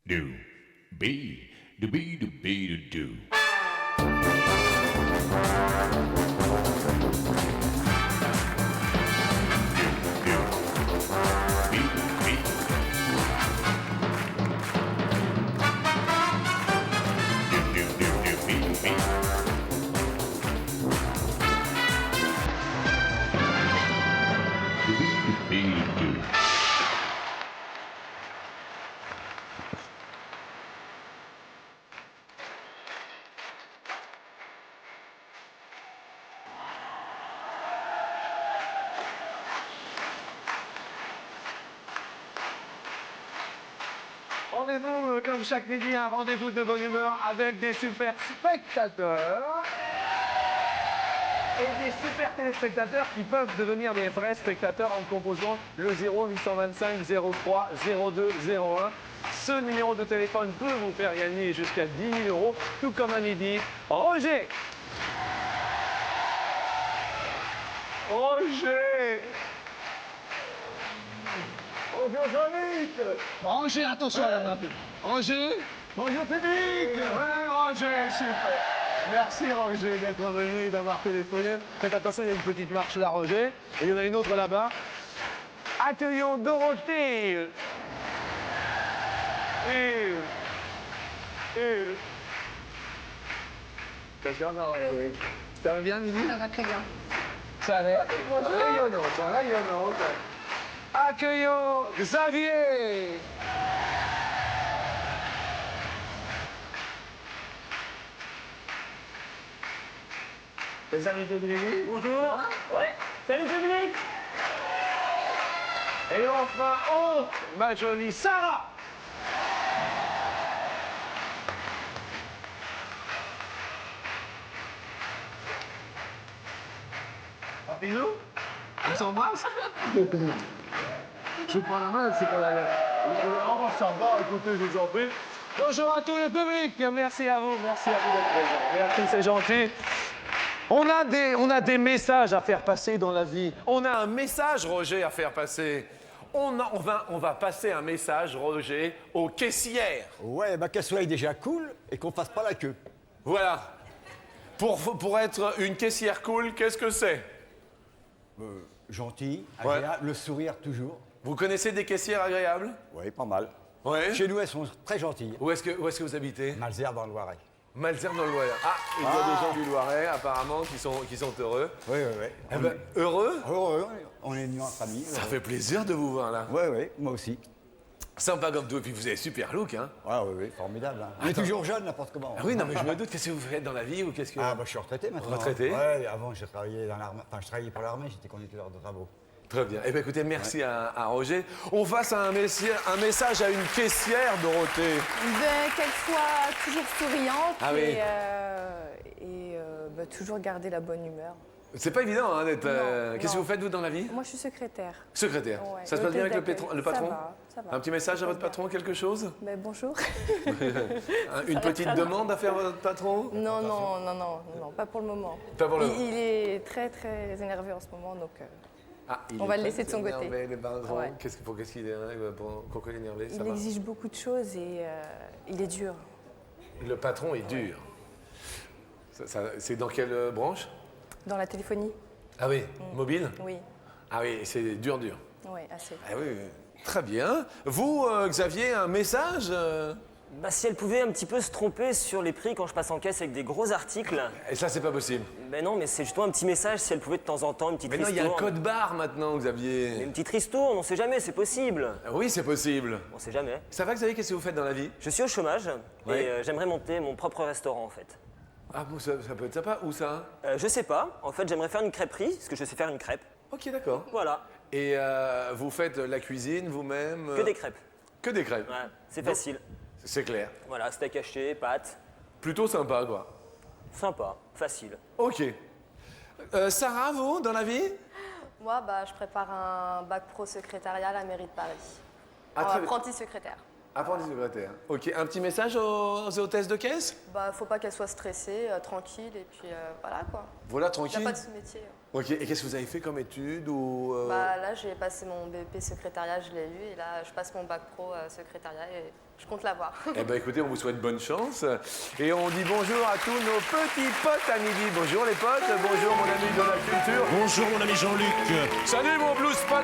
do, be, do, be, do, be, do, do. Rendez-vous, comme chaque midi, un rendez-vous de bonne humeur avec des super spectateurs et des super téléspectateurs qui peuvent devenir des vrais spectateurs en composant le 0825 03 02 01. Ce numéro de téléphone peut vous faire gagner jusqu'à 10 000 euros, tout comme à midi. Roger! Roger! Bonjour Jean-Luc! Roger, attention à la main. Roger. Bonjour public! Ouais, Roger, super! Merci Roger d'être venu, d'avoir téléphoné. Faites attention, il y a une petite marche là, Roger. Et il y en a une autre là-bas. Accueillons Dorothée! Ça va bien, Mimi? Ça va très bien. Ça va rayonnant, ça rayonnant. Accueillons Xavier! Les amis de public. Bonjour. Ouais. Salut public. Et enfin, oh, ma jolie Sarah. Un bisou. On s'embrasse. Je prends la main, c'est qu'on a on s'en va, écoutez, je vous en prie. Bonjour à tout le public, merci à vous d'être présents. Merci, c'est gentil. On a des messages à faire passer dans la vie. On a un message, Roger, à faire passer. On va passer un message, Roger, aux caissières. Ouais, bah qu'elle soit déjà cool et qu'on fasse pas la queue. Voilà. Pour être une caissière cool, qu'est-ce que c'est? Gentil, Ouais. agréable, le sourire toujours. Vous connaissez des caissières agréables? Oui, pas mal. Ouais. Chez nous, elles sont très gentilles. Où est-ce que vous habitez? Malzère dans le Loiret. Malzère dans le Loiret. Ah, il y a des gens du Loiret, apparemment, qui sont heureux. Oui, oui, oui. Eh ben, heureux? Heureux, on est venus en famille. Ça fait plaisir de vous voir, là. Oui, oui, moi aussi. Sympa comme tout. Et puis vous avez super look, hein? Ouais, oui, oui, formidable. Hein. On est toujours jeunes, n'importe comment. Ah oui, non, mais je me doute. Qu'est-ce que vous faites dans la vie ou qu'est-ce que... Ah, bah je suis retraité maintenant. Retraité? Ouais, avant, j'ai travaillé dans l'armée. Enfin, je travaillais pour l'armée, j'étais conducteur de travaux. Très bien. Eh bien, écoutez, merci à Roger. On passe un message à une caissière, Dorothée. Qu'elle soit toujours souriante Ah oui. et toujours garder la bonne humeur. C'est pas évident hein, d'être. Non, Qu'est-ce que non. vous faites, vous, dans la vie? Moi, je suis secrétaire. Secrétaire. Ouais, Ça se passe bien avec hôtel le patron? Ça va. Un petit message à Très votre bien. patron, quelque chose? Bonjour. Une petite demande à faire à votre patron? Non, pas pour le moment. Pas pour le moment. Il est très, très énervé en ce moment, donc... Ah, il On est va le très laisser de son côté. énervé, les patrons. Ouais. Qu'est-ce qu'il est énervé? Pourquoi il est énervé? Ça Il va. exige beaucoup de choses et il est dur. Le patron est dur. C'est dans quelle branche? Dans la téléphonie? Ah oui, mobile? Oui, Ah oui, c'est dur. oui, assez. Ah oui, très bien. Vous, Xavier, un message Bah, si elle pouvait un petit peu se tromper sur les prix quand je passe en caisse avec des gros articles. Et ça, c'est pas possible. Ben non, mais c'est justement un petit message, si elle pouvait de temps en temps, une petite Mais non, il y a un ristourne. code barre maintenant, Xavier. Une petite ristourne, on sait jamais, c'est possible. Ah oui, c'est possible. On sait jamais. Ça va, Xavier, qu'est-ce que vous faites dans la vie? Je suis au chômage Ouais. et j'aimerais monter mon propre restaurant en fait. Ah bon, ça peut être sympa. Où ça? Je sais pas, en fait j'aimerais faire une crêperie, parce que je sais faire une crêpe. Ok, d'accord. Voilà, Et vous faites la cuisine vous-même? que des crêpes. Que des crêpes. Ouais, c'est Donc- facile. C'est clair. Voilà, steak haché, pâtes, Plutôt sympa, quoi. sympa, facile. Ok. Sarah, vous, dans la vie? Moi, je prépare un bac pro secrétariat à la mairie de Paris. Ah, très bien. Apprenti secrétaire. Apprenti secrétaire. Ok, un petit message aux hôtesses de caisse? Faut pas qu'elle soit stressée, tranquille, et puis voilà quoi. Voilà, Il n'y tranquille. a pas de sous-métier. Ok, et qu'est-ce que vous avez fait comme études ou Là, j'ai passé mon BEP secrétariat, je l'ai eu, et là, je passe mon bac pro secrétariat, et Je compte l'avoir. Eh bien, écoutez, on vous souhaite bonne chance. Et on dit bonjour à tous nos petits potes à midi. Bonjour les potes, bonjour mon ami de la culture. Bonjour mon ami Jean-Luc. Salut mon blues spot.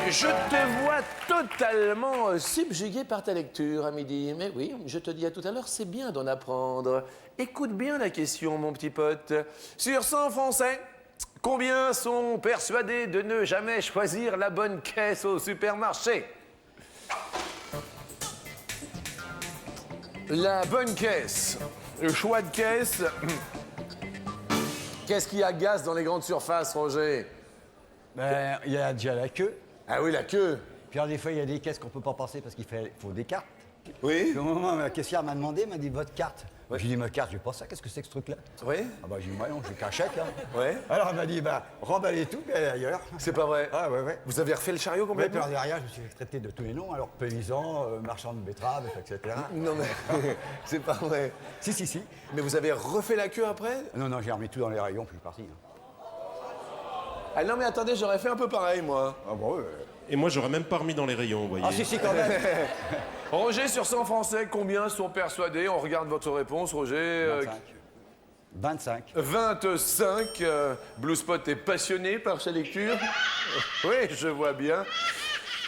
Je te vois totalement subjugué par ta lecture à midi. Mais oui, je te dis à tout à l'heure, c'est bien d'en apprendre. Écoute bien la question, mon petit pote. Sur 100 Français, combien sont persuadés de ne jamais choisir la bonne caisse au supermarché? La bonne caisse, le choix de caisse. Qu'est-ce qui agace dans les grandes surfaces, Roger? Ben, il y a déjà la queue. Ah oui, la queue. Puis alors, des fois, il y a des caisses qu'on peut pas passer parce qu'il faut des cartes. Oui. Puis au moment où la caissière m'a demandé, elle m'a dit votre carte. Ouais. J'ai dit ma carte, j'ai pas ça, qu'est-ce que c'est que ce truc-là? Oui. Ah bah j'ai dit, non, j'ai qu'un chèque. Hein. Ouais. Alors elle m'a dit, bah remballez tout, puis allez ailleurs. C'est pas vrai. Ah ouais. Vous avez refait le chariot Ouais, puis complètement? alors derrière, je me suis fait traiter de tous les noms, alors paysan, marchand de betteraves, etc. Non mais, c'est pas vrai. Si. Mais vous avez refait la queue après? Non, j'ai remis tout dans les rayons, puis je suis parti. Hein. Ah non mais attendez, j'aurais fait un peu pareil moi. Ah bon, Et moi, j'aurais même pas remis dans les rayons, vous voyez. Ah si, quand même. Roger, sur 100 Français, combien sont persuadés? On regarde votre réponse, Roger. 25. 25. Blue Spot est passionné par sa lecture. Oui, je vois bien.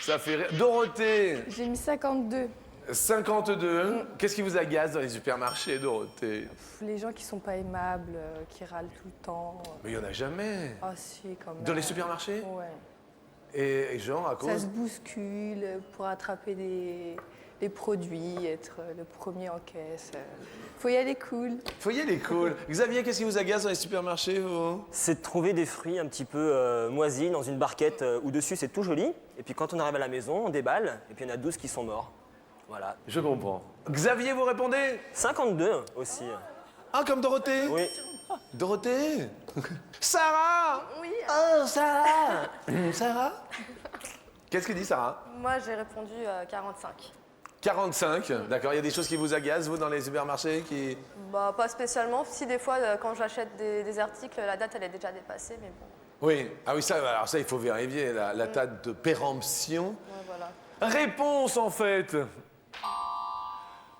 Ça fait rire. Dorothée, J'ai mis 52. 52. Qu'est-ce qui vous agace dans les supermarchés, Dorothée? Les gens qui sont pas aimables, qui râlent tout le temps. Mais il n'y en a jamais. Ah si, quand même. Dans les supermarchés? Ouais. Et genre, à Ça cause... se bouscule pour attraper les produits, être le premier en caisse. Faut y aller cool. Faut y aller cool. Xavier, qu'est-ce qui vous agace dans les supermarchés, vous? C'est de trouver des fruits un petit peu moisis dans une barquette où dessus c'est tout joli. Et puis quand on arrive à la maison, on déballe. Et puis il y en a 12 qui sont morts. Voilà. Je comprends. Xavier, vous répondez? 52 aussi. Ah, comme Dorothée? Oui. Dorothée? Sarah? Oui. Oh, Sarah! Sarah? Qu'est-ce que dit Sarah? Moi, j'ai répondu 45. 45, d'accord. Il y a des choses qui vous agacent, vous, dans les supermarchés qui... Bah, pas spécialement. Si des fois, quand j'achète des articles, la date, elle est déjà dépassée, mais bon. Oui. Ah oui, ça, alors ça, il faut vérifier, la date de péremption. Ouais, voilà. Réponse, en fait.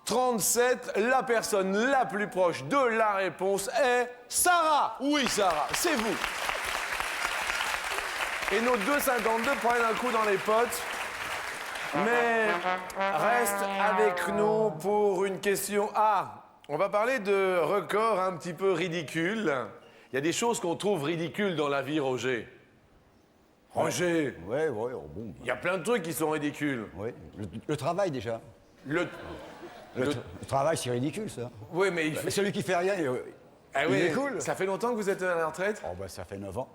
37, la personne la plus proche de la réponse est Sarah. Oui, Sarah, c'est vous. Et nos 2,52 prennent un coup dans les potes. Mais reste avec nous pour une question. Ah, on va parler de records un petit peu ridicules. Il y a des choses qu'on trouve ridicules dans la vie, Roger. Roger, Ouais, bon. il y a plein de trucs qui sont ridicules. Ouais. Le travail déjà. Le... Le travail, c'est ridicule ça. Oui, mais il Mais fait... celui qui fait rien, Ah il oui, est cool. Ça fait longtemps que vous êtes à la retraite? Oh bah ça fait 9 ans.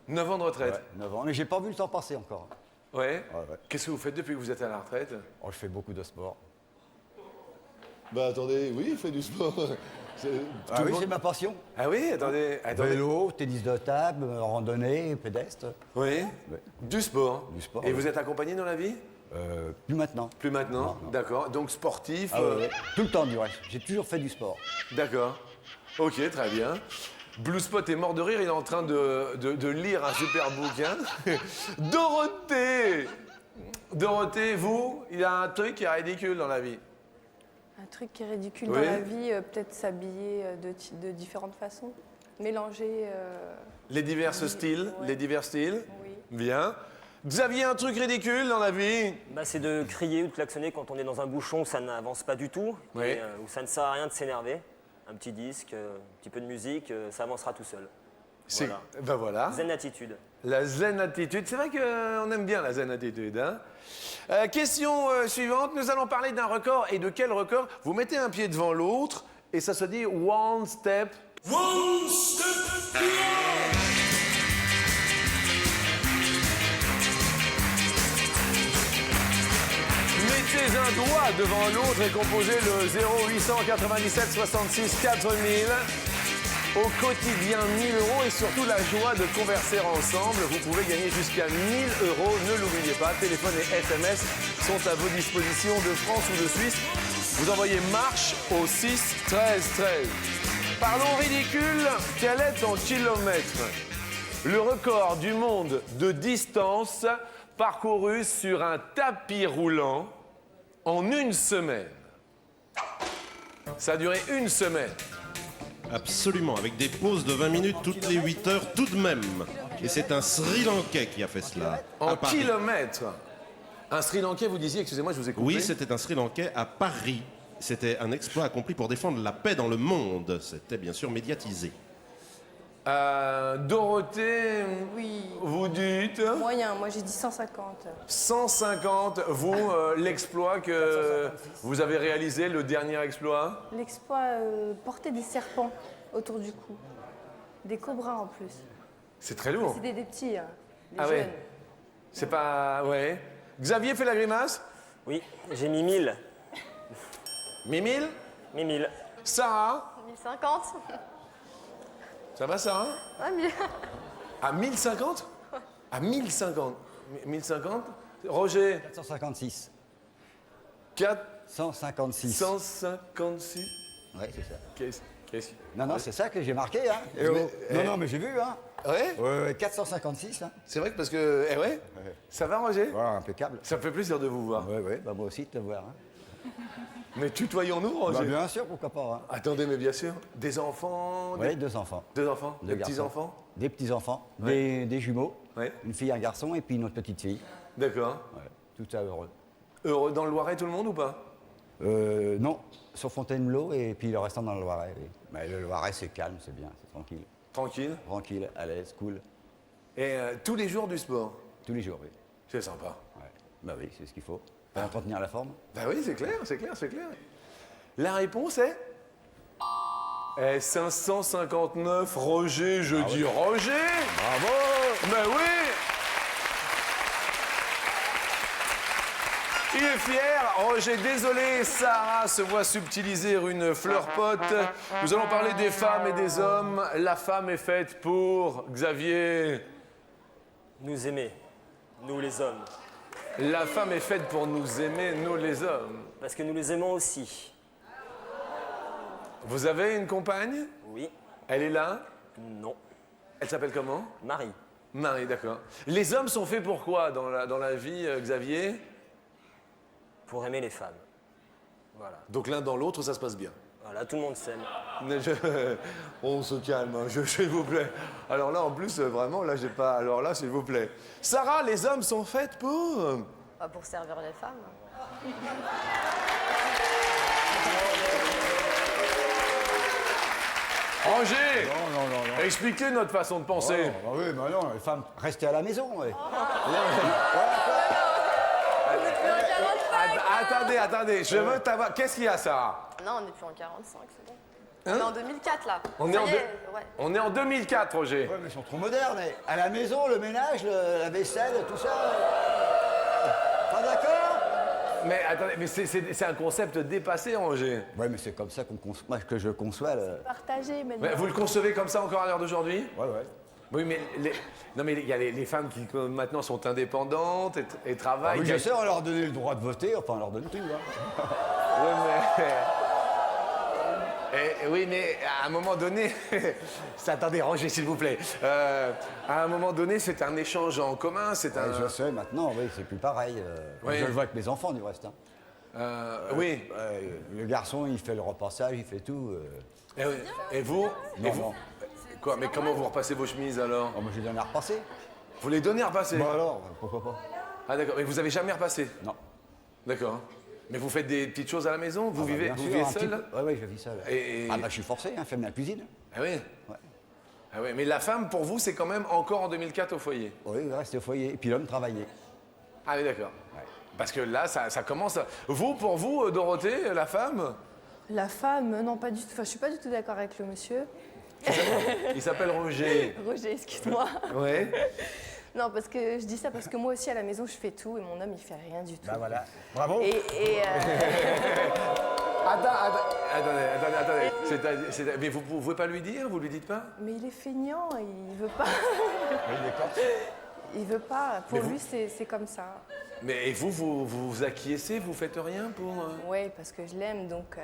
9 ans de retraite. Ouais, 9 ans. Mais j'ai pas vu le temps passer encore. Ouais. Ouais. Qu'est-ce que vous faites depuis que vous êtes à la retraite? Oh, je fais beaucoup de sport. Bah attendez, oui, il fait du sport. Ah oui, c'est ma passion. Ah oui, attendez. Vélo, tennis de table, randonnée, pédestre. Oui. Ouais. Du sport. Du sport, Et oui. vous êtes accompagné dans la vie? Plus maintenant. Plus maintenant. Non. D'accord. Donc sportif. Ah ouais. Tout le temps du reste. J'ai toujours fait du sport. D'accord. Ok, très bien. Blue Spot est mort de rire, il est en train de lire un super bouquin. Dorothée! Dorothée, vous, il y a un truc qui est ridicule dans la vie. Un truc qui est ridicule Oui. dans la vie, peut-être s'habiller de différentes façons. Mélanger. Les divers styles, Ouais. les divers styles. Oui. Bien. Xavier, un truc ridicule dans la vie? Bah, c'est de crier ou de klaxonner quand on est dans un bouchon où ça n'avance pas du tout. Oui. Et, où ça ne sert à rien de s'énerver. Un petit disque, un petit peu de musique, ça avancera tout seul. C'est... Voilà. Ben voilà. Zen attitude. La zen attitude. C'est vrai qu'on aime bien la zen attitude. Hein. Question suivante. Nous allons parler d'un record. Et de quel record? Vous mettez un pied devant l'autre et ça se dit one step. One step beyond. Mettez un doigt devant l'autre et composez le 0897 66 4000. Au quotidien, 1 000 € et surtout la joie de converser ensemble. Vous pouvez gagner jusqu'à 1 000 €. Ne l'oubliez pas, téléphone et SMS sont à vos dispositions de France ou de Suisse. Vous envoyez marche au 6 13 13. Parlons ridicule, quel est en kilomètres le record du monde de distance parcourue sur un tapis roulant en une semaine. Ça a duré une semaine. Absolument, avec des pauses de 20 minutes toutes les 8 heures tout de même. Et c'est un Sri Lankais qui a fait cela. En à Paris. kilomètres. Un Sri Lankais, vous disiez, excusez-moi, je vous ai coupé. Oui, c'était un Sri Lankais à Paris. C'était un exploit accompli pour défendre la paix dans le monde. C'était bien sûr médiatisé. Dorothée, Oui. vous dites Moyen, moi j'ai dit 150. 150, vous, l'exploit que vous avez réalisé, le dernier exploit. L'exploit porter des serpents autour du cou. Des cobras en plus. C'est très lourd. C'est des petits, hein, des Ah jeunes. ouais. C'est pas... Ouais. Xavier fait la grimace. Oui, j'ai mis 1000. Mimile. Mis 1000. Sarah. 1050. Ça va, Sarah? Ouais, mais... À 1050? À 1050. 1050. Roger. 456. 456. 156. Ouais, c'est ça. Qu'est-ce Non, c'est ça que j'ai marqué, hein. Non, mais j'ai vu, hein. Ouais. Ouais, 456, hein. C'est vrai que parce que... Eh ouais. Ça va, Roger? Voilà, impeccable. Ça me fait plaisir de vous voir. Ouais, bah moi aussi de te voir, hein. Mais tutoyons-nous, Roger? Bah, bien sûr, pourquoi pas, hein. Attendez, mais bien sûr. Des enfants? Oui, 2 enfants. Deux enfants? Deux Des garçons. petits-enfants? Des petits-enfants, Ouais. des jumeaux, Ouais. une fille, un garçon, et puis une autre petite fille. D'accord. Ouais, tout ça heureux. Heureux dans le Loiret, tout le monde ou pas? Non, sur Fontainebleau, et puis le restant dans le Loiret, oui. Mais le Loiret, c'est calme, c'est bien, c'est tranquille. Tranquille. Tranquille, à l'aise, cool. Et tous les jours du sport? Tous les jours, oui. C'est sympa. Ouais. Bah oui, c'est ce qu'il faut. Pour entretenir la forme. Bah oui, c'est clair, c'est clair, c'est clair. La réponse est... 559, Roger, je dis Roger. Bravo! Ben oui. Il est fier, Roger. Désolé, Sarah se voit subtiliser une fleur pote. Nous allons parler des femmes et des hommes. La femme est faite pour Xavier. Nous aimer, nous les hommes. La femme est faite pour nous aimer, nous les hommes. Parce que nous les aimons aussi. Vous avez une compagne? Oui, Elle est là? non. Elle s'appelle comment? Marie. Marie, d'accord. Les hommes sont faits pour quoi dans la vie, Xavier? Pour aimer les femmes. Voilà. Donc l'un dans l'autre, ça se passe bien. Voilà, tout le monde s'aime. On se calme, hein, s'il vous plaît. Alors là, en plus, vraiment, là, j'ai pas... Alors là, s'il vous plaît. Sarah, les hommes sont faits pour... Pas pour servir les femmes. Roger, Non. expliquez notre façon de penser. Bah oui, bah non, les femmes, restez à la maison, ouais. Attendez, je veux t'avoir... Qu'est-ce qu'il y a, Sarah? Non, on n'est plus en 45, c'est bon. On est en 2004, là. On est Ça en y deux- ouais. On est en 2004, Roger. Ouais, mais ils sont trop modernes. Et à la maison, le ménage, la vaisselle, tout ça. Pas d'accord? Mais attendez, mais c'est un concept dépassé, Roger. Ouais, mais c'est comme ça moi, que je conçois. Partagez maintenant. Mais vous le concevez comme ça encore à l'heure d'aujourd'hui? Ouais. Oui, mais non, mais il y a les femmes qui maintenant sont indépendantes et travaillent. Oui, je sais, on leur donner le droit de voter, enfin, on leur donne tout. Hein. Oui, mais... oui, mais à un moment donné... Attendez, Roger, s'il vous plaît. À un moment donné, c'est un échange en commun, c'est un... Ouais, je sais, maintenant, oui, c'est plus pareil. Oui. Je le vois avec mes enfants, du reste. Hein. Oui. Le garçon, il fait le repassage, il fait tout. Et vous? Non, Et vous non. Quoi? Mais comment vous repassez vos chemises, alors? Oh, moi, je les donne à repasser. Vous les donnez à repasser? Bon, alors, pourquoi pas? Ah, d'accord. Mais vous avez jamais repassé? Non. D'accord. Mais vous faites des petites choses à la maison? Vous vivez, Bien vous sûr, vivez un petit seul? peu. Ouais, je vis seul. Et- Ah, bah, je suis forcé, hein, fais la cuisine. Ah oui? Ouais. Ah oui, mais la femme, pour vous, c'est quand même encore en 2004 au foyer? Oui, il reste au foyer. Et puis l'homme travaillait. Ah oui, d'accord. Ouais. Parce que là, ça commence à... Vous, pour vous, Dorothée, la femme, La femme, non, pas du tout. Enfin, je suis pas du tout d'accord avec le monsieur. il s'appelle Roger. Roger, excuse-moi. Ouais. Non, parce que je dis ça parce que moi aussi à la maison je fais tout et mon homme il fait rien du tout. Bah voilà. Bravo. Attendez. Mais vous pouvez pas lui dire? Vous lui dites pas? Mais il est feignant, il veut pas. Il est corse. Il veut pas. Pour Mais lui c'est comme ça. Mais et vous acquiescez? Vous faites rien pour... Ouais, parce que je l'aime donc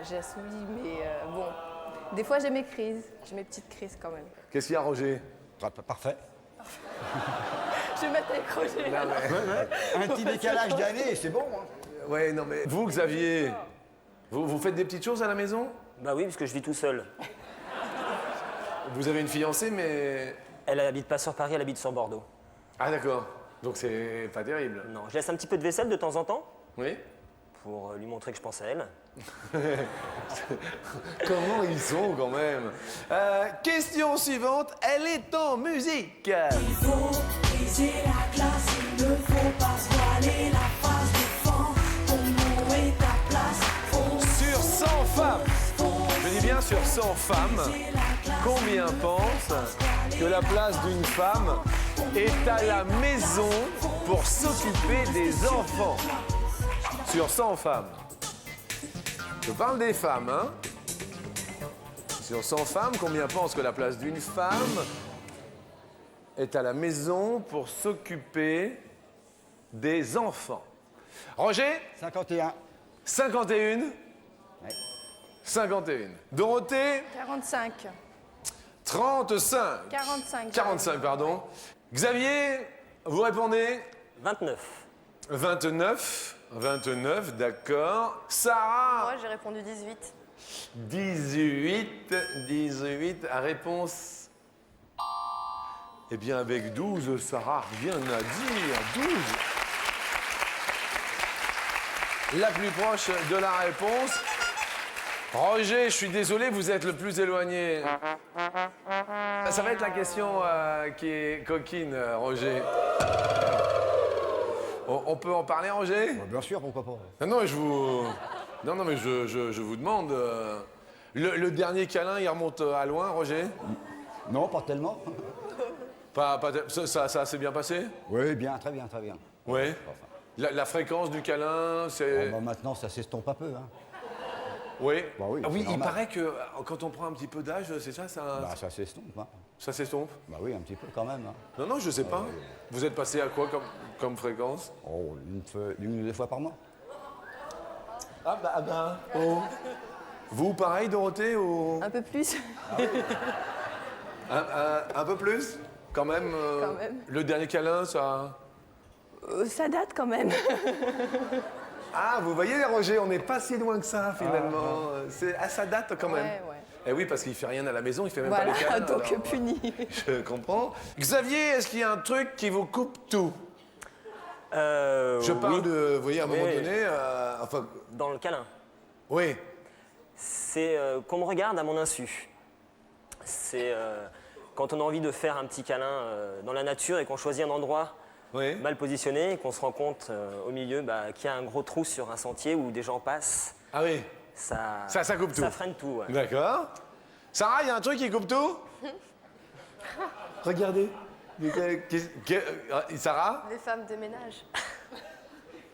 j'assouvis. Mais bon, des fois j'ai mes crises, j'ai mes petites crises quand même. Qu'est-ce qu'il y a, Roger? Parfait. Je vais mettre avec Roger. Non, mais- Un petit décalage d'année, c'est bon. Hein. Ouais, non, mais vous, Xavier, vous faites des petites choses à la maison? Bah oui, parce que je vis tout seul. Vous avez une fiancée, mais... Elle habite pas sur Paris, elle habite sur Bordeaux. Ah, d'accord. Donc c'est pas terrible. Non, je laisse un petit peu de vaisselle de temps en temps Oui? pour lui montrer que je pense à elle. Comment ils sont, quand même? Question suivante, elle est en musique. Il faut briser la glace, il ne faut pas se voiler la face du vent. Ton nom est ta place. Sur 100 femmes, je dis bien sur 100 femmes, combien pensent que la place d'une femme est à la maison pour s'occuper des enfants? Sur 100 femmes. Je parle des femmes, hein? Sur 100 femmes, combien pensent que la place d'une femme est à la maison pour s'occuper des enfants? Roger? 51. 51. Ouais. 51. Dorothée? 45. 35. 45. 45, pardon. Xavier, vous répondez? 29. 29. 29, d'accord. Sarah? Moi, j'ai répondu 18. 18. 18, à réponse. Eh bien, avec 12, Sarah, rien à dire. 12. La plus proche de la réponse. Roger, je suis désolé, vous êtes le plus éloigné. Ça va être la question qui est coquine, Roger. On peut en parler, Roger? Bien sûr, pourquoi pas. Non, non, mais je vous demande. Le dernier câlin, il remonte à loin, Roger? Non, pas tellement. Ça s'est bien passé? Oui, bien, très bien, très bien. Oui. La fréquence du câlin, c'est... Bon, maintenant, ça s'estompe un peu. Hein. Oui. Bah oui, Ah oui, c'est il normal. paraît que quand on prend un petit peu d'âge, c'est ça, Bah, ça s'estompe. Hein. ça s'estompe? Bah oui, un petit peu quand même. Hein. Non, non, je sais pas. Vous êtes passé à quoi comme fréquence? Oh, une ou deux fois par mois. Ah bah. Oh. Vous, pareil, Dorothée, ou... Un peu plus. Un peu plus? Quand même, Quand même. Le dernier câlin, ça... Ça date quand même. Ah, vous voyez, Roger, on n'est pas si loin que ça, finalement. Ça date quand même. Ouais, ouais. Eh oui, parce qu'il fait rien à la maison, il fait même Voilà, pas les câlins. donc alors, puni. Je comprends. Xavier, est-ce qu'il y a un truc qui vous coupe tout? Je parle oui. de, vous voyez, à un moment Oui. donné, enfin, Dans le câlin. oui. C'est qu'on me regarde à mon insu. C'est quand on a envie de faire un petit câlin dans la nature et qu'on choisit un endroit Oui. mal positionné et qu'on se rend compte au milieu qu'il y a un gros trou sur un sentier où des gens passent. Ah oui. Ça coupe tout. Ça freine tout. Ouais. D'accord. Sarah, il y a un truc qui coupe tout? Regardez. Sarah? Les femmes de ménage.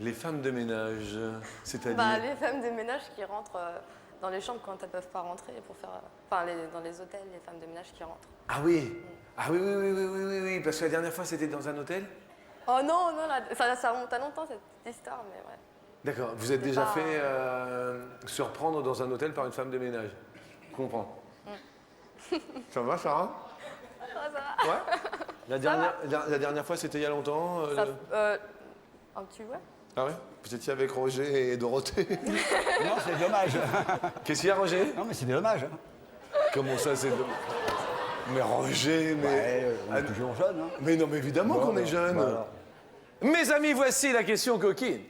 Les femmes de ménage, c'est-à-dire? Bah, les femmes de ménage qui rentrent dans les chambres quand elles peuvent pas rentrer pour faire. Enfin, dans les hôtels, les femmes de ménage qui rentrent. Ah oui. Ah oui, oui, parce que la dernière fois, c'était dans un hôtel? Oh non, non, là, ça remonte à longtemps cette histoire, mais ouais. D'accord. Vous êtes C'est déjà pas- fait surprendre dans un hôtel par une femme de ménage? Je comprends. Ça va, Sarah? Ça va. Ouais. La dernière fois, c'était il y a longtemps? Un petit ouais. Ah ouais? Vous étiez avec Roger et Dorothée? Non, c'est dommage. Qu'est-ce qu'il y a, Roger? Non, mais c'est dommage. Hein. Comment ça, c'est... Mais Roger, mais... Ouais, on est toujours jeune. Hein. Mais non, mais évidemment Bon, qu'on est jeune. bah alors. Mes amis, voici la question coquine.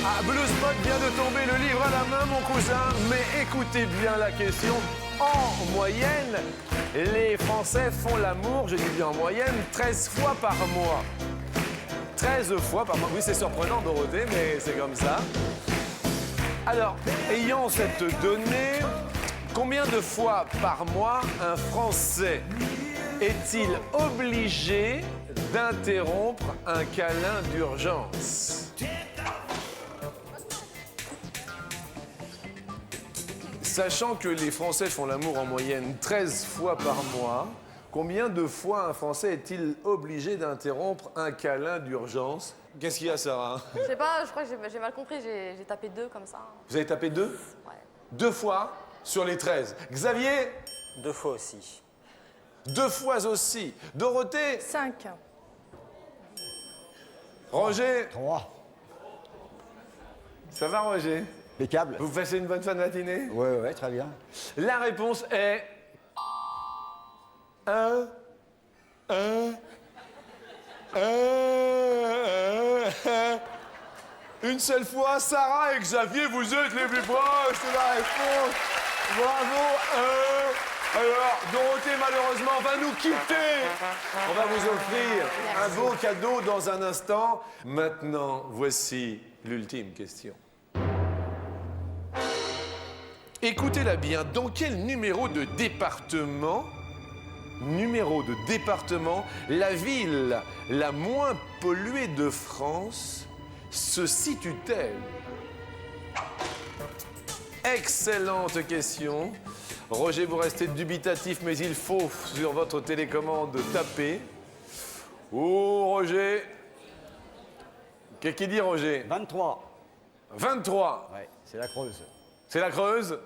Ah, Blue Spot vient de tomber le livre à la main, mon cousin. Mais écoutez bien la question. En moyenne, les Français font l'amour, je dis bien en moyenne, 13 fois par mois. 13 fois par mois. Oui, c'est surprenant, Dorothée, mais c'est comme ça. Alors, ayant cette donnée, combien de fois par mois un Français est-il obligé d'interrompre un câlin d'urgence? Sachant que les Français font l'amour en moyenne 13 fois par mois, combien de fois un Français est-il obligé d'interrompre un câlin d'urgence? Qu'est-ce qu'il y a, Sarah? Je sais pas, je crois que j'ai mal compris, j'ai tapé 2 comme ça. Vous avez tapé 2? Ouais. 2 fois sur les 13. Xavier? 2 fois aussi. 2 fois aussi. Dorothée, 5. Roger, 3. ça va Roger? Impeccable. Vous passez une bonne fin de matinée? Ouais, très bien. La réponse est 1. Une seule fois, Sarah et Xavier, vous êtes les plus proches de la réponse. Bravo. Alors, Dorothée, malheureusement, va nous quitter. On va vous offrir un beau cadeau dans un instant. Maintenant, voici l'ultime question. Écoutez-la bien, dans quel numéro de département, la ville la moins polluée de France se situe-t-elle? Excellente question. Roger, vous restez dubitatif, mais il faut, sur votre télécommande, taper. Oh, Roger. Qu'est-ce qu'il dit, Roger? 23. 23. Ouais, c'est la Creuse. C'est la Creuse?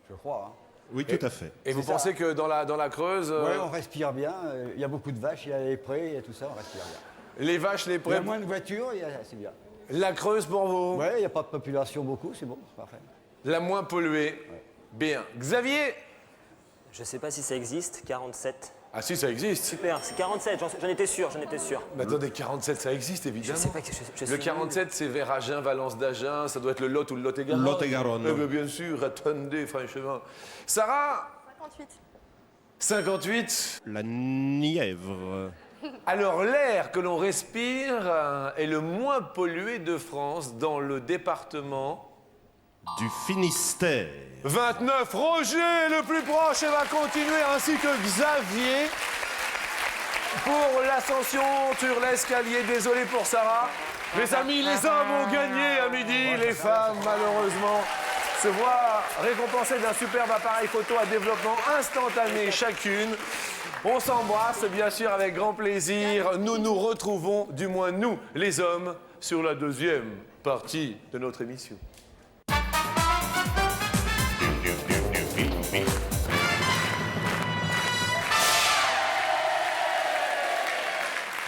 Je crois. Hein. Oui, tout à fait. Et vous pensez que dans la Creuse... Ouais, on respire bien. Il y a beaucoup de vaches, il y a les prés, il y a tout ça, on respire bien. Les vaches, les Il y prés... a moins de voitures, c'est bien. La Creuse pour vous? Ouais, il n'y a pas de population beaucoup, c'est bon, c'est parfait. La moins polluée. Bien. Xavier? Je sais pas si ça existe, 47. Ah si, ça existe. Super, c'est 47, j'en étais sûr. Mais attendez, 47, ça existe évidemment. Je sais pas que je Le 47, c'est vers Agen, Valence d'Agen, ça doit être le Lot ou le Lot-et-Garonne. Lot-et-Garonne. Eh bien, bien sûr, attendez, franchement. Sarah? 58. 58. La Nièvre. Alors, l'air que l'on respire est le moins pollué de France dans le département... Du Finistère. 29, Roger le plus proche et va continuer, ainsi que Xavier pour l'ascension sur l'escalier. Désolé pour Sarah. Mes amis, les hommes ont gagné à midi. Les femmes, malheureusement, se voient récompensées d'un superbe appareil photo à développement instantané chacune. On s'embrasse, bien sûr, avec grand plaisir. Nous nous retrouvons, du moins nous, les hommes, sur la deuxième partie de notre émission.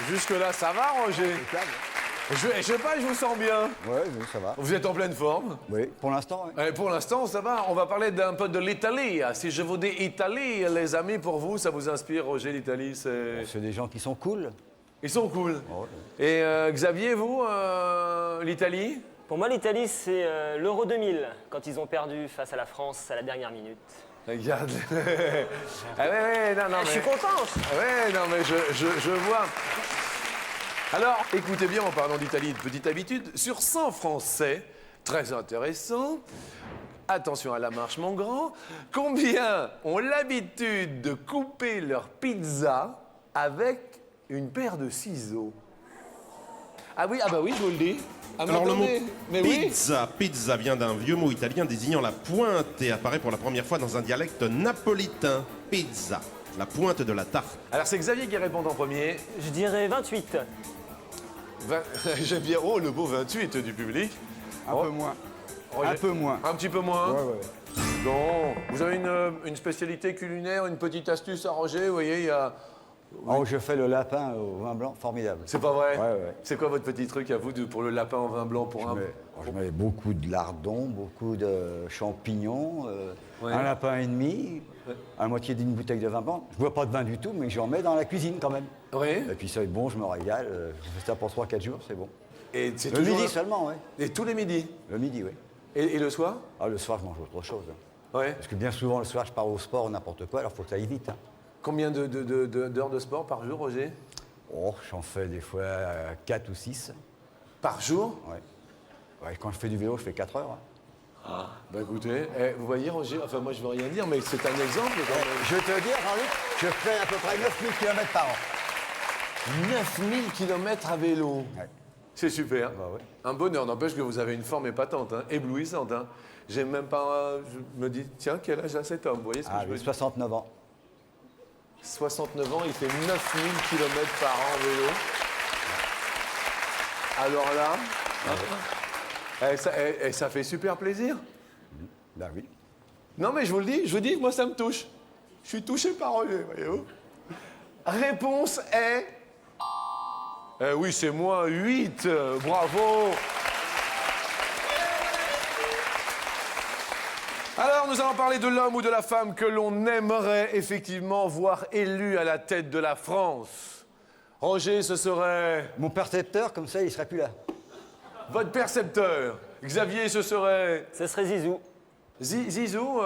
Jusque-là, ça va, Roger? Je sais pas, je vous sens bien. Ouais, ça va. Vous êtes en pleine forme? Oui, pour l'instant, oui. Pour l'instant, ça va. On va parler d'un peu de l'Italie. Si je vous dis Italie, les amis, pour vous, ça vous inspire, Roger, l'Italie, c'est... C'est des gens qui sont cool. Ils sont cool. Oh, Et Xavier, vous, l'Italie? Pour moi, l'Italie, c'est l'Euro 2000, quand ils ont perdu face à la France à la dernière minute. Regarde. Ah ouais, non, mais... Je suis content. Ouais, non, mais je vois. Alors, écoutez bien en parlant d'Italie, de petite habitude. Sur 100 Français, très intéressant, attention à la marche, mon grand, combien ont l'habitude de couper leur pizza avec une paire de ciseaux? Ah oui, bah oui, je vous le dis. Ah, Alors le mot mais oui. pizza vient d'un vieux mot italien désignant la pointe et apparaît pour la première fois dans un dialecte napolitain. Pizza, la pointe de la tarte. Alors c'est Xavier qui répond en premier. Je dirais 28. J'aime bien, oh, le beau 28 du public. Un peu moins. Roger. Un peu moins. Un petit peu moins. Ouais. Bon, vous avez une spécialité culinaire, une petite astuce à Roger, vous voyez, il y a... Oh, je fais le lapin au vin blanc, formidable. C'est pas vrai? Ouais. C'est quoi votre petit truc à vous pour le lapin en vin blanc pour Je mets beaucoup de lardons, beaucoup de champignons, un lapin et demi, à moitié d'une bouteille de vin blanc. Je bois pas de vin du tout, mais j'en mets dans la cuisine quand même. Oui. Et puis ça est bon, je me régale. Je fais ça pour 3-4 jours, c'est bon. Et c'est Le toujours midi seulement, oui. Et tous les midis? Le midi, oui. Et le soir? Ah, le soir, je mange autre chose. Ouais. Parce que bien souvent, le soir, je pars au sport, n'importe quoi, alors il faut que ça aille vite. Hein. Combien d'heures de sport par jour, Roger? Oh, j'en fais des fois 4 ou 6. Par jour? Ouais, quand je fais du vélo, je fais 4 heures. Hein. Ah, bah écoutez, vous voyez, Roger, enfin moi je veux rien dire, mais c'est un exemple quand même. Je vais te dire, Jean-Luc, je fais à peu près 9000 km par an. 9000 km à vélo. Ouais. C'est super. Bah ouais. Un bonheur, n'empêche que vous avez une forme épatante, hein, éblouissante. Hein. J'ai même pas... Je me dis, tiens, quel âge a cet homme? Vous voyez ce que je veux dire? 69 ans. 69 ans, il fait 9000 km par an en vélo. Alors là, ça fait super plaisir. Ben oui. Non mais je vous le dis, moi ça me touche. Je suis touché par Roger, voyez-vous. Réponse est... Eh oui, c'est moins 8. Bravo. Alors, nous allons parler de l'homme ou de la femme que l'on aimerait effectivement voir élu à la tête de la France. Roger, ce serait... Mon percepteur, comme ça, il serait plus là. Votre percepteur. Xavier, ce serait... Ce serait Zizou. Zizou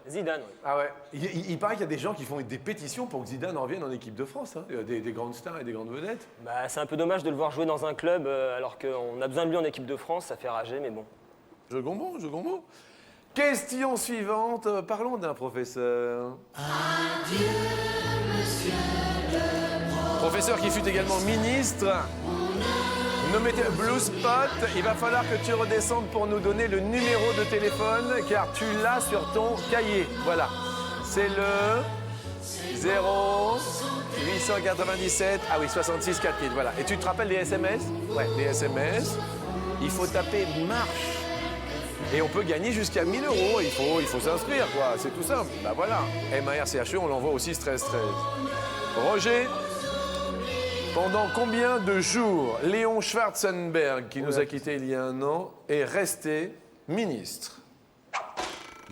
Zidane, oui. Ah ouais. Il paraît qu'il y a des gens qui font des pétitions pour que Zidane revienne en équipe de France. Hein. Des grandes stars et des grandes vedettes. Bah, c'est un peu dommage de le voir jouer dans un club alors qu'on a besoin de lui en équipe de France, ça fait rager, mais bon. Je comprends, je comprends. Question suivante. Parlons d'un professeur. Adieu, monsieur le Professeur qui fut également ministre. Nommé Blue Spot, il va falloir que tu redescendes pour nous donner le numéro de téléphone car tu l'as sur ton cahier. Voilà. C'est le 0897. Ah oui, 66 4000. Voilà. Et tu te rappelles les SMS? Ouais, les SMS. Il faut taper marche. Et on peut gagner jusqu'à 1000 €. Il faut s'inscrire, quoi. C'est tout simple. Bah voilà. MARCHE, on l'envoie aussi 13 13. Roger. Pendant combien de jours Léon Schwarzenberg, qui nous a quittés il y a un an, est resté ministre?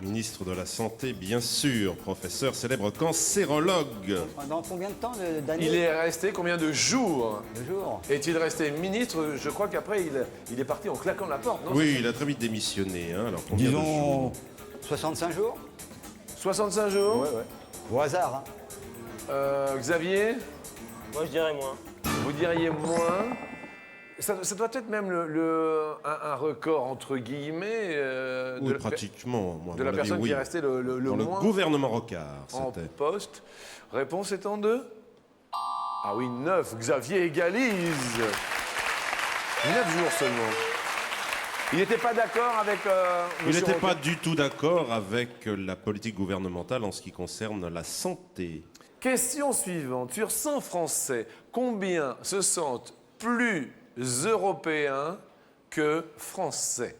Ministre de la Santé, bien sûr. Professeur, célèbre cancérologue. Pendant combien de temps d'années? Il est resté combien de jours? De jours. Est-il resté ministre? Je crois qu'après, il est parti en claquant la porte, non? Oui, il a très vite démissionné. Hein. Alors, combien de jours? Disons 65 jours. 65 jours? Ouais. Au hasard. Hein. Xavier? Moi, je dirais moins. Vous diriez moins. Ça doit être même un record, entre guillemets, oui, pratiquement. Moi, de la personne qui est restée le dans moins le gouvernement Rocard, en c'était. poste. Réponse étant 2. Ah oui, 9. Xavier égalise. 9 jours seulement. Il n'était pas d'accord avec... Il n'était Rocard. pas du tout d'accord avec la politique gouvernementale en ce qui concerne la santé. Question suivante. Sur 100 Français, combien se sentent plus européens que français?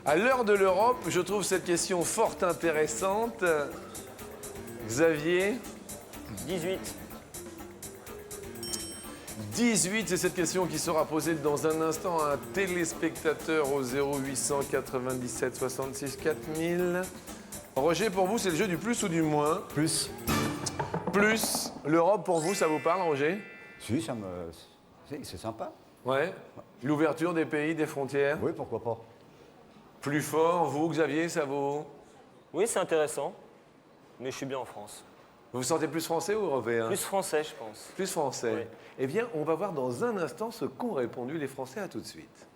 À l'heure de l'Europe, je trouve cette question fort intéressante. Xavier? 18. 18, c'est cette question qui sera posée dans un instant à un téléspectateur au 0897 66 4000. Roger, pour vous, c'est le jeu du plus ou du moins? Plus. Plus. L'Europe, pour vous, ça vous parle, Roger? Si, c'est sympa. Ouais. L'ouverture des pays, des frontières? Oui, pourquoi pas. Plus fort, vous, Xavier, ça vous... Oui, c'est intéressant, mais je suis bien en France. Vous vous sentez plus français ou européen? Plus français, je pense. Plus français. Oui. Eh bien, on va voir dans un instant ce qu'ont répondu les Français. À tout de suite.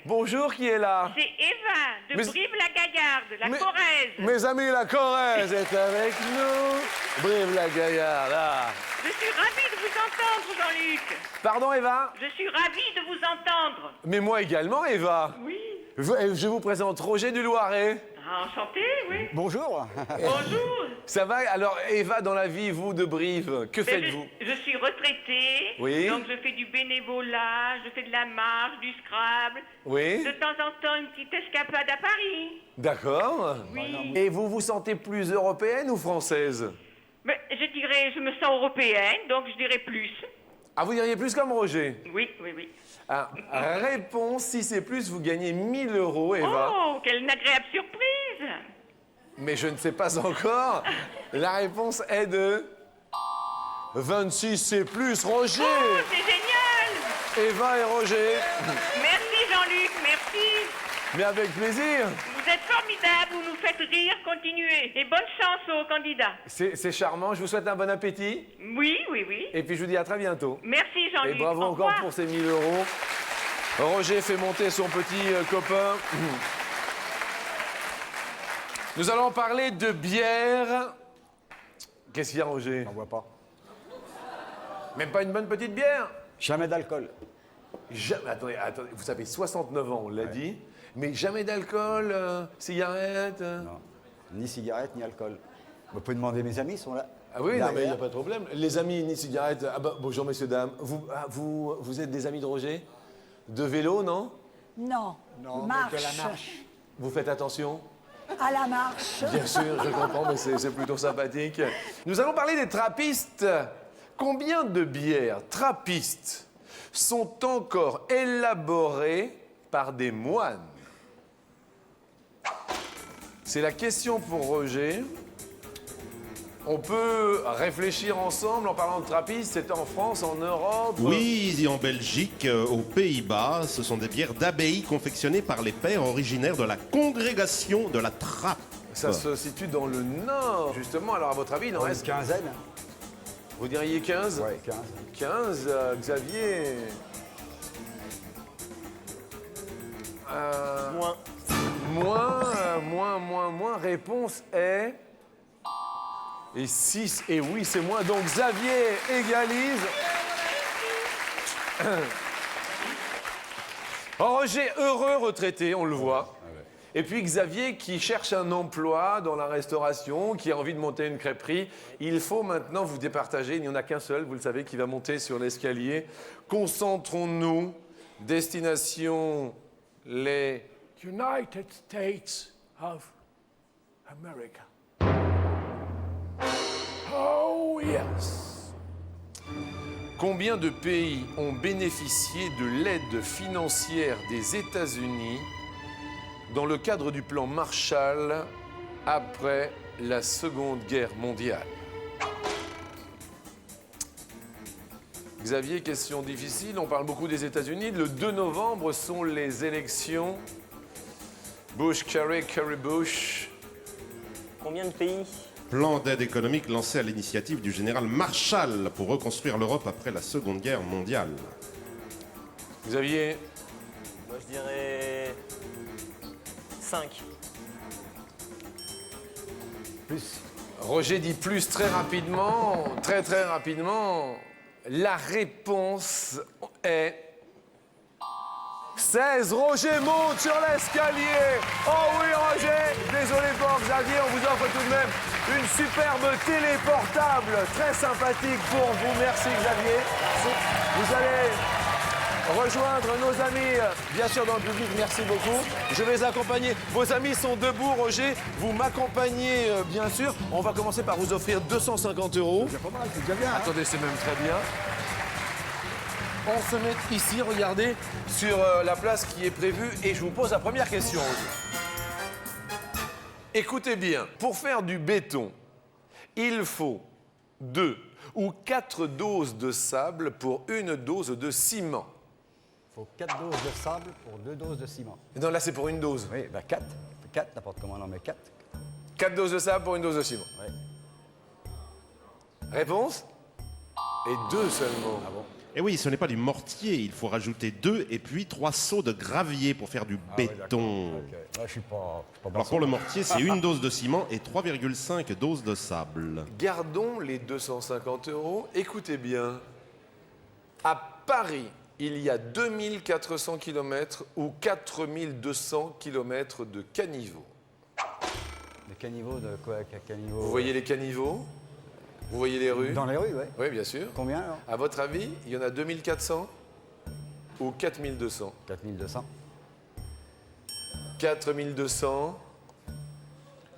Bonjour, qui est là? C'est Eva de Mais- Brive-la-Gaillarde, la Mais- Corrèze. Mes amis, la Corrèze est avec nous. Brive-la-Gaillarde, là. Je suis ravie de vous entendre, Jean-Luc. Pardon, Eva? Je suis ravie de vous entendre. Mais moi également, Eva. Oui. Je vous présente Roger du Loiret. Ah, enchanté, oui. Bonjour. Bonjour. Ça va? Alors, Eva, dans la vie, vous, de Brive, que Ben, faites-vous? je suis retraitée. Oui. Donc je fais du bénévolat, je fais de la marche, du Scrabble. Oui. De temps en temps, une petite escapade à Paris. D'accord. Oui. Et vous vous sentez plus européenne ou française? Mais je dirais, je me sens européenne, donc je dirais plus. Ah, vous diriez plus comme Roger? Oui, oui, oui. Ah, réponse, si c'est plus, vous gagnez 1000 €, Eva. Oh, quelle agréable surprise. Mais je ne sais pas encore. La réponse est de 26, c'est plus. Roger! Oh, c'est génial. Eva et Roger. Merci Jean-Luc, merci. Mais avec plaisir. Vous êtes formidable, vous nous faites rire, continuez. Et bonne chance aux candidats. C'est charmant. Je vous souhaite un bon appétit. Oui, oui, oui. Et puis je vous dis à très bientôt. Merci Jean-Luc. Et bravo Au encore revoir. pour ces 1000 €. Roger fait monter son petit copain. Nous allons parler de bière. Qu'est-ce qu'il y a, Roger? On voit pas. Même pas une bonne petite bière? Jamais d'alcool. Jamais. Attendez, vous avez 69 ans, on l'a dit. Mais jamais d'alcool, cigarette? Non. Ni cigarette, ni alcool. Vous pouvez demander, mes amis sont là. Ah oui, non, mais il n'y Derrière. a pas de problème. Les amis, ni cigarette. Ah bah, bonjour, messieurs, dames. Vous êtes des amis de Roger? De vélo, non? Non, marche. Vous faites attention? À la marche. Bien sûr, je comprends, mais c'est plutôt sympathique. Nous allons parler des trappistes. Combien de bières trappistes sont encore élaborées par des moines? C'est la question pour Roger. On peut réfléchir ensemble en parlant de trappistes. C'est en France, en Europe? Oui, et en Belgique, aux Pays-Bas, ce sont des bières d'abbaye confectionnées par les pères originaires de la congrégation de la Trappe. Ça se situe dans le Nord, justement. Alors, à votre avis, il en reste... Une quinzaine. Vous diriez 15? Ouais, 15. 15, Xavier. Moins. Réponse est... Et 6, et oui, c'est moins. Donc Xavier égalise. Roger, heureux retraité, on le voit. Et puis Xavier qui cherche un emploi dans la restauration, qui a envie de monter une crêperie. Il faut maintenant vous départager. Il n'y en a qu'un seul, vous le savez, qui va monter sur l'escalier. Concentrons-nous. Destination les United States of America. Oh yes! Combien de pays ont bénéficié de l'aide financière des États-Unis dans le cadre du plan Marshall après la Seconde Guerre mondiale? Xavier, question difficile. On parle beaucoup des États-Unis. Le 2 novembre sont les élections. Bush, Kerry, Bush. Combien de pays? Plan d'aide économique lancé à l'initiative du général Marshall pour reconstruire l'Europe après la Seconde Guerre mondiale. Xavier? Moi, je dirais 5. Plus. Roger dit plus très rapidement, très rapidement. La réponse est 16. Roger monte sur l'escalier. Oh oui, Roger. Désolé pour Xavier, on vous offre tout de même une superbe téléportable. Très sympathique pour vous. Merci Xavier. Vous allez rejoindre nos amis, bien sûr dans le public. Merci beaucoup. Je vais les accompagner. Vos amis sont debout, Roger. Vous m'accompagnez, bien sûr. On va commencer par vous offrir 250 €. C'est pas mal, c'est déjà bien. Attendez, c'est même très bien. On se met ici, regardez, sur la place qui est prévue. Et je vous pose la première question. Écoutez bien, pour faire du béton, il faut 2 ou 4 doses de sable pour 1 dose de ciment. Il faut 4 doses de sable pour 2 doses de ciment. Non, là, c'est pour 1 dose. Oui, bah 4. 4, n'importe comment on en met 4. 4 doses de sable pour 1 dose de ciment. Oui. Réponse? Et 2 seulement. Ah bon? Et oui, ce n'est pas du mortier, il faut rajouter 2 et puis 3 seaux de gravier pour faire du béton. Ok. Ouais, je suis pas bon. Alors pour le mortier, c'est 1 dose de ciment et 3,5 doses de sable. Gardons les 250 €. Écoutez bien. À Paris, il y a 2400 km ou 4200 km de caniveaux. Des caniveaux de quoi? Caniveaux. Vous voyez les caniveaux? Vous voyez les rues? Dans les rues, oui. Oui, bien sûr. Combien alors? À votre avis, il y en a 2400 ou 4200? 4200. 4200.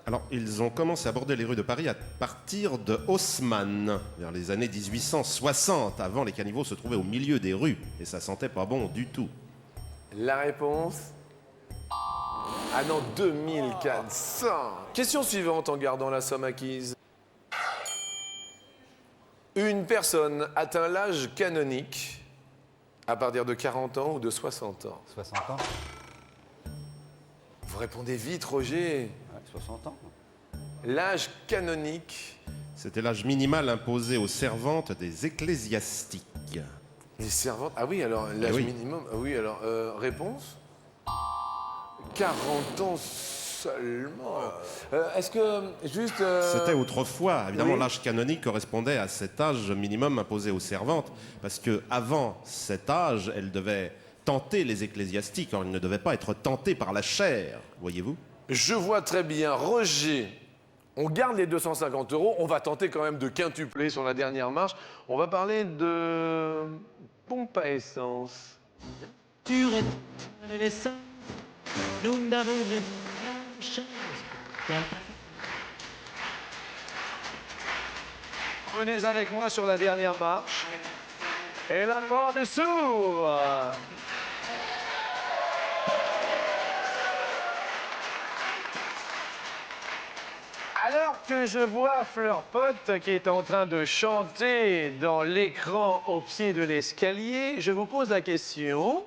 Alors, ils ont commencé à aborder les rues de Paris à partir de Haussmann, vers les années 1860. Avant, les caniveaux se trouvaient au milieu des rues et ça sentait pas bon du tout. La réponse? Ah non, 2400. Question suivante en gardant la somme acquise. Une personne atteint l'âge canonique à partir de 40 ans ou de 60 ans. 60 ans. Vous répondez vite, Roger. Ouais, 60 ans. L'âge canonique. C'était l'âge minimal imposé aux servantes des ecclésiastiques. Les servantes. Ah oui, alors l'âge oui. minimum. Ah oui, alors réponse 40 ans seulement. Est-ce que, juste... C'était autrefois. Évidemment, oui. l'âge canonique correspondait à cet âge minimum imposé aux servantes, parce qu'avant cet âge, elles devaient tenter les ecclésiastiques. Or, elles ne devaient pas être tentées par la chair, voyez-vous. Je vois très bien. Roger, on garde les 250 €. On va tenter quand même de quintupler sur la dernière marche. On va parler de pompe à essence. Tu les seins, nous n'avons la chance. Venez avec moi sur la dernière marche. Et la porte s'ouvre. Alors que je vois Fleur Pote qui est en train de chanter dans l'écran au pied de l'escalier, je vous pose la question.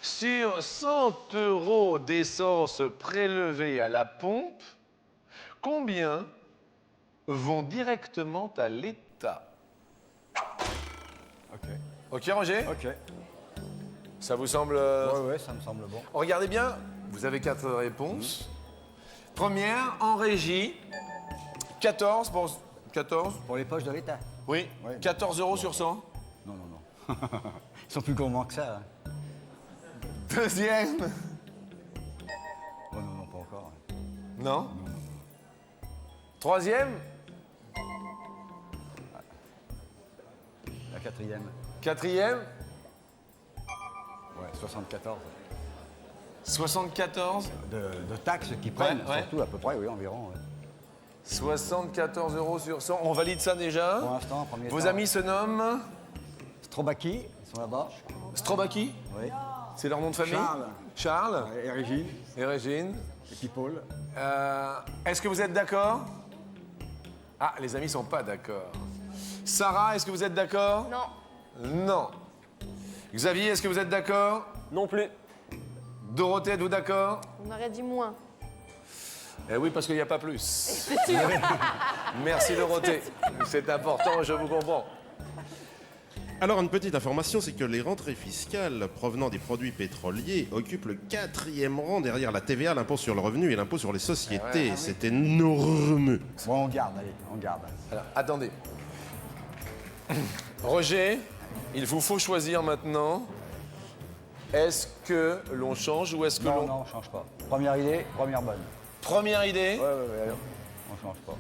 Sur 100 € d'essence prélevée à la pompe, combien vont directement à l'État? Ok. Ok, Roger? Ok. Ça vous semble... Ouais, ça me semble bon. Regardez bien, vous avez 4 réponses. Première, en régie, 14 pour... 14? Pour les poches de l'État. Oui, Ouais. 14 € sur 100. Non. Ils sont plus gourmands que ça. Hein. Deuxième. Oh non, pas encore. Non. Troisième. La quatrième. Quatrième. Ouais, 74. 74. De taxes qu'ils prennent, Ouais. surtout à peu près, oui, environ. Ouais. 74 € sur 100. On valide ça déjà. Pour l'instant, premier Vos temps, amis se nomment Strobaki, ils sont là-bas. Strobaki. Oui. C'est leur nom de famille. Charles. Et Régine. Et Régine. Et puis Paul. Est-ce que vous êtes d'accord? Ah, les amis sont pas d'accord. Sarah, est-ce que vous êtes d'accord? Non. Non. Xavier, est-ce que vous êtes d'accord? Non plus. Dorothée, êtes-vous d'accord? On aurait dit moins. Eh oui, parce qu'il n'y a pas plus. Merci Dorothée. C'est important, je vous comprends. Alors, une petite information, c'est que les rentrées fiscales provenant des produits pétroliers occupent le 4e rang derrière la TVA, l'impôt sur le revenu et l'impôt sur les sociétés. C'est énorme. Bon, on garde, allez, on garde. Alors, attendez. Roger, il vous faut choisir maintenant. Est-ce que l'on change ou est-ce que l'on... Non, on change pas. Première idée, première bonne. Première idée. Ouais, on change pas.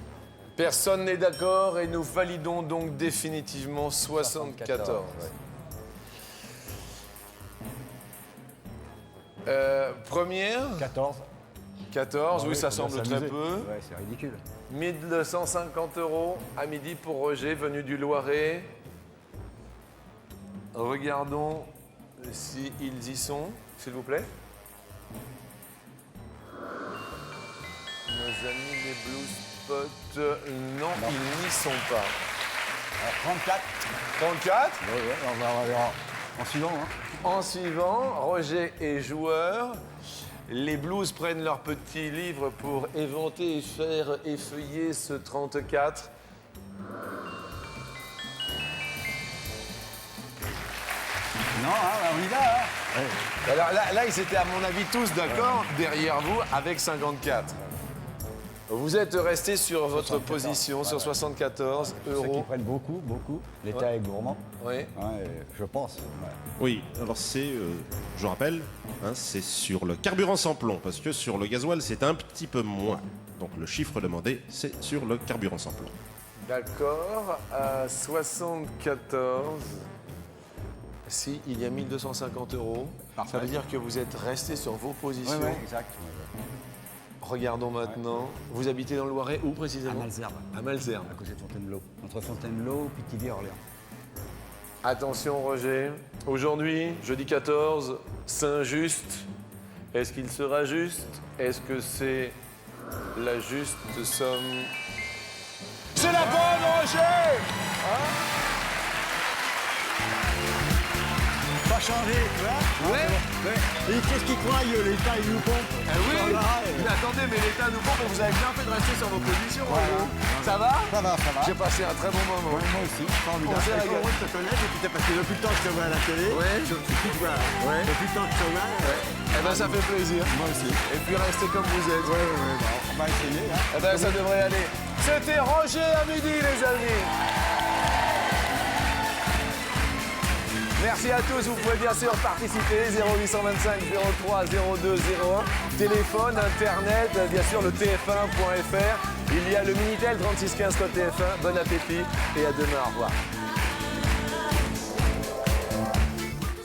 Personne n'est d'accord et nous validons donc définitivement 74. Première. 14. 14, oui, ça on semble va très s'amuser. peu. Ouais, c'est ridicule. 1250 € à midi pour Roger, venu du Loiret. Regardons si ils y sont, s'il vous plaît. Nos amis les Blue Spots, non, ils n'y sont pas. Alors, 34. 34. Oui, on va voir en suivant. Hein. En suivant, Roger est joueur. Les Blues prennent leur petit livre pour éventer et faire effeuiller ce 34. Non, on y va. Hein. Alors là, ils étaient à mon avis tous d'accord derrière vous avec 54. Vous êtes resté sur votre 74, position, sur 74 Ceux qui euros. prennent beaucoup. L'État est gourmand. Oui. Ouais, je pense. Ouais. Oui, alors c'est, je rappelle, hein, c'est sur le carburant sans plomb, parce que sur le gasoil, c'est un petit peu moins. Donc le chiffre demandé, c'est sur le carburant sans plomb. D'accord. À 74. Si, il y a 1250 €. Parfait. Ça veut dire que vous êtes resté sur vos positions. Oui, exact. Regardons maintenant. Vous habitez dans le Loiret, où précisément? À Malesherbes. À Malesherbes. À côté de Fontainebleau. Entre Fontainebleau et Pithiviers, Orléans. Attention Roger, aujourd'hui, jeudi 14, Saint-Just. Est-ce qu'il sera juste? Est-ce que c'est la juste somme? C'est la bonne Roger! Pas changé, tu vois? Ouais. Et qu'est-ce qu'ils croient, l'État, il nous pompe? Oui, Voilà, mais attendez, mais l'État nous pompe, vous avez bien fait de rester sur vos positions. Roger. Ça va? Ça va. J'ai passé un très bon moment. Ouais, moi aussi, pas envie On s'est régalé. de te connaître, et puis parce que depuis le temps que je te vois à la télé, Ouais. depuis le temps que je te vois, Eh ben, ça fait plaisir. Moi aussi. Et puis restez comme vous êtes. On va essayer. Hein. Eh ben, ça devrait aller. C'était Roger à midi, les amis. Merci à tous, vous pouvez bien sûr participer, 0825 03 02 01, téléphone, internet, bien sûr le tf1.fr, il y a le Minitel 3615 code TF1, bon appétit et à demain, au revoir.